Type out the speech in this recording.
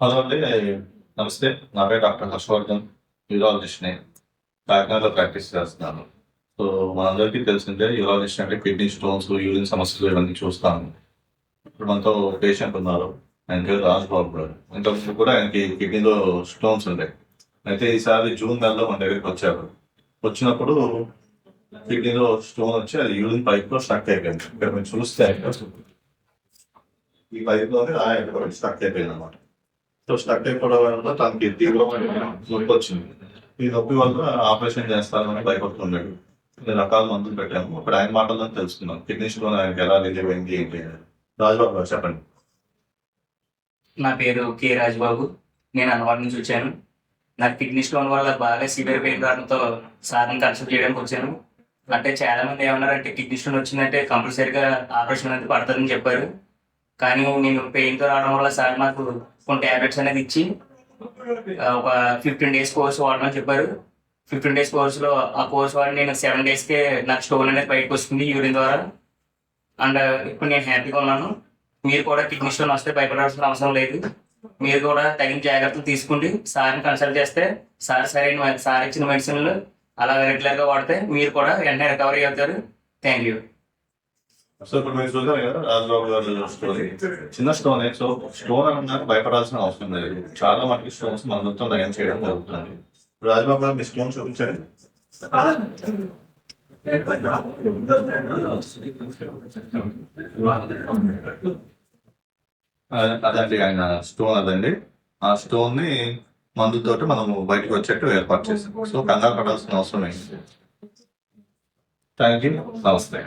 Hello అండి. నమస్తే. నా పేరు డాక్టర్ హర్షవర్ధన్. యూరాలజిస్ట్‌ని. కాకినాడలో ప్రాక్టీస్ చేస్తున్నాను. సో, మనందరికీ తెలిసిందే యూరాలజిస్ట్ అంటే కిడ్నీ స్టోన్స్, యూరిన్ సమస్యలు ఇవన్నీ చూస్తాము. ఇప్పుడు మనతో పేషెంట్ ఉన్నారు. ఆయన పేరు రాజ్‌బాబు గారు. ఇంతకుముందు కూడా ఆయనకి కిడ్నీలో స్టోన్స్ ఉండేవి. అయితే ఈసారి జూన్ నెలలో మన దగ్గరికి వచ్చారు. వచ్చినప్పుడు కిడ్నీలో స్టోన్ వచ్చి అది యూరిన్ పైప్‌లో స్టక్ అయిపోయింది. ఇక్కడ మీరు చూస్తే ఈ పైప్‌లోనే స్టక్ అయిపోయిందన్నమాట. సో స్టక్ అయిపోవడం వల్ల తనకి తీవ్రమైన నొప్పి వచ్చింది. ఈ నొప్పి వల్ల ఆపరేషన్ చేస్తారని భయపడుతున్నాడు. కొన్ని రకాల మందులు పెట్టాము. ఇప్పుడు ఆయన మాటల్లో తెలుసుకున్నాం కిడ్నీ స్టోన్ ఆయనకి ఎలా రిలీవ్ అయింది ఏంటి అని. రాజబాబు గారు చెప్పండి. నా పేరు కె రాజబాబు. నేను అన్నవరం నుంచి వచ్చాను. నాకు కిడ్నీ స్టోన్ వల్ల బాగా సివియర్ పెయిన్ రావడంతో సార్ని కన్సల్ట్ చేయడానికి వచ్చాను. అంటే చాలా మంది ఏమన్నారంటే కిడ్నీ స్టోన్ వచ్చిందంటే కంపల్సరీగా ఆపరేషన్ అనేది పడుతుందని చెప్పారు. కానీ నేను పెయిన్తో రావడం వల్ల సార్ నాకు కొన్ని ట్యాబ్లెట్స్ అనేది ఇచ్చి ఒక 15 days కోర్స్ వాడమని చెప్పారు. 15 days కోర్సులో ఆ కోర్స్ వాడి నేను 7 daysకే నాకు స్టోన్ అనేది బయటకు వస్తుంది యూరిన్ ద్వారా. అండ్ ఇప్పుడు నేను హ్యాపీగా ఉన్నాను. మీరు కూడా కిడ్నీ స్టోన్ వస్తే భయపడాల్సిన అవసరం లేదు. మీరు కూడా తగిన జాగ్రత్తలు తీసుకుంటే సార్ని కన్సల్ట్ చేస్తే సార్ ఇచ్చిన మెడిసిన్లు అలా రెగ్యులర్గా వాడితే మీరు కూడా వెంటనే రికవరీ అవుతారు. Thank you. సో ఇప్పుడు మీరు చూసారు కదా రాజబాబు గారు స్టోరీ. చిన్న స్టోనే. సో స్టోన్ అన్నారు భయపడాల్సిన అవసరం లేదు. చాలా మటుకు స్టోన్స్ మన మొత్తం నయం చేయడం జరుగుతుంది. రాజబాబు గారు మీ స్టోన్ చూపించండి. అదండి ఆయన స్టోన్ అదండి. ఆ స్టోన్ ని మందుతోటి మనము బయటకు వచ్చేట్టు ఏర్పాటు చేసాం. సో కంగారు పడాల్సిన అవసరం ఏంటి. Thank you. నమస్తే.